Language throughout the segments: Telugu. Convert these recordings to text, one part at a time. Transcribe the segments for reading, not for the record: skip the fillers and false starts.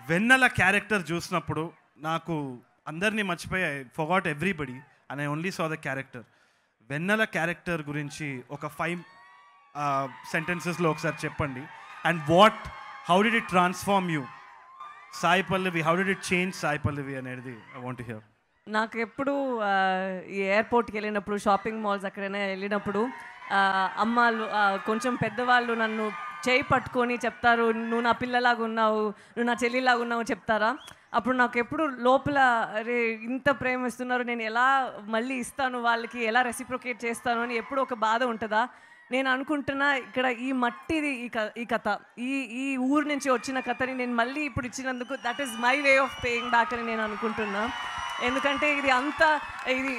వెన్నెల క్యారెక్టర్ చూసినప్పుడు నాకు అందరినీ మర్చిపోయి I forgot everybody and I only saw the character. Vennela character గురించి ఒక 5 సెంటెన్సెస్లో ఒకసారి చెప్పండి. And how did it transform you? Sai Pallavi, how did it change Sai Pallavi అనేది ఐ వాంట్ టు హియర్. నాకు ఎప్పుడు ఈ ఎయిర్పోర్ట్కి వెళ్ళినప్పుడు, షాపింగ్ మాల్స్ ఎక్కడైనా వెళ్ళినప్పుడు అమ్మాళ్ళు కొంచెం పెద్దవాళ్ళు నన్ను చేయి పట్టుకొని చెప్తారు, నువ్వు నా పిల్లలాగా ఉన్నావు, నువ్వు నా చెల్లిలాగా ఉన్నావు చెప్తారా. అప్పుడు నాకు ఎప్పుడు లోపల అరే ఇంత ప్రేమ ఇస్తున్నారు, నేను ఎలా మళ్ళీ ఇస్తాను వాళ్ళకి, ఎలా రెసిప్రొకేట్ చేస్తాను అని ఎప్పుడు ఒక బాధ ఉంటుందా. నేను అనుకుంటున్నా ఇక్కడ ఈ మట్టిది ఈ కథ, ఈ ఊరు నుంచి వచ్చిన కథని నేను మళ్ళీ ఇప్పుడు ఇచ్చినందుకు that is my way of paying back అని నేను అనుకుంటున్నా. ఎందుకంటే ఇది ఇది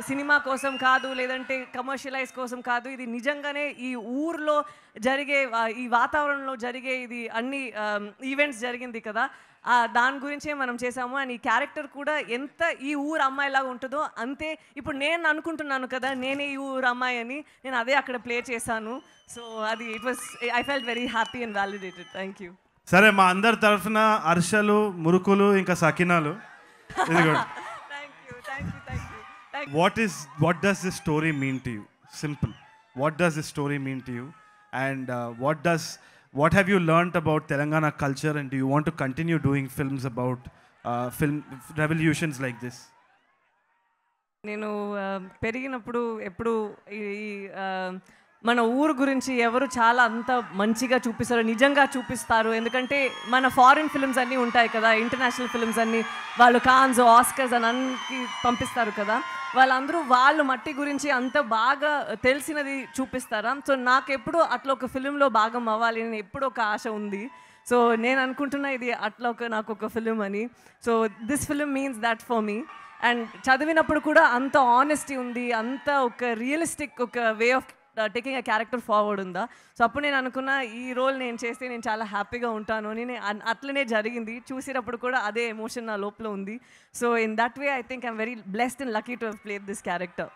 సినిమా కోసం కాదు, లేదంటే కమర్షియలైజ్ కోసం కాదు, ఇది నిజంగానే ఈ ఊర్లో జరిగే, ఈ వాతావరణంలో జరిగే ఇది అన్ని ఈవెంట్స్ జరిగింది కదా, దాని గురించే మనం చేసాము. అండ్ ఈ క్యారెక్టర్ కూడా ఎంత ఈ ఊరు అమ్మాయిలాగా ఉంటుందో అంతే ఇప్పుడు నేను అనుకుంటున్నాను కదా, నేనే ఈ ఊరు అమ్మాయి అని, నేను అదే అక్కడ ప్లే చేశాను. సో అది I felt very happy and validated. Thank you. సరే, మా అందరి తరఫున అర్షలు, మురుకులు, ఇంకా సకినాలు. What does this story mean to you? Simple. What does this story mean to you? And what have you learnt about Telangana culture, and do you want to continue doing films about film revolutions like this? నేను పెరిగినప్పుడు ఎప్పుడు మన ఊరు గురించి ఎవరు చాలా అంత మంచిగా చూపిస్తారు, నిజంగా చూపిస్తారు. ఎందుకంటే మన ఫారిన్ ఫిల్మ్స్ అన్నీ ఉంటాయి కదా, ఇంటర్నేషనల్ ఫిల్మ్స్ అన్నీ వాళ్ళు కాన్స్, ఆస్కర్స్ అని అన్నికి పంపిస్తారు కదా, వాళ్ళందరూ వాళ్ళు మట్టి గురించి అంత బాగా తెలిసినది చూపిస్తారా. సో నాకెప్పుడు అట్లా ఒక ఫిలింలో భాగం అవ్వాలి అని ఎప్పుడు ఒక ఆశ ఉంది. సో నేను అనుకుంటున్నా ఇది అట్లా నాకు ఒక ఫిలిం అని. So this film means that for me. And చదివినప్పుడు కూడా అంత ఆనెస్టీ ఉంది, అంత ఒక రియలిస్టిక్ ఒక way of taking a character forward ఉందా. సో అప్పుడు నేను అనుకున్నా ఈ రోల్ నేను చేస్తే నేను చాలా హ్యాపీగా ఉంటాను అని. అట్లనే జరిగింది. చూసేటప్పుడు కూడా అదే ఎమోషన్ నా లోపల ఉంది. So in that way I think I'm very blessed and lucky to have played this character.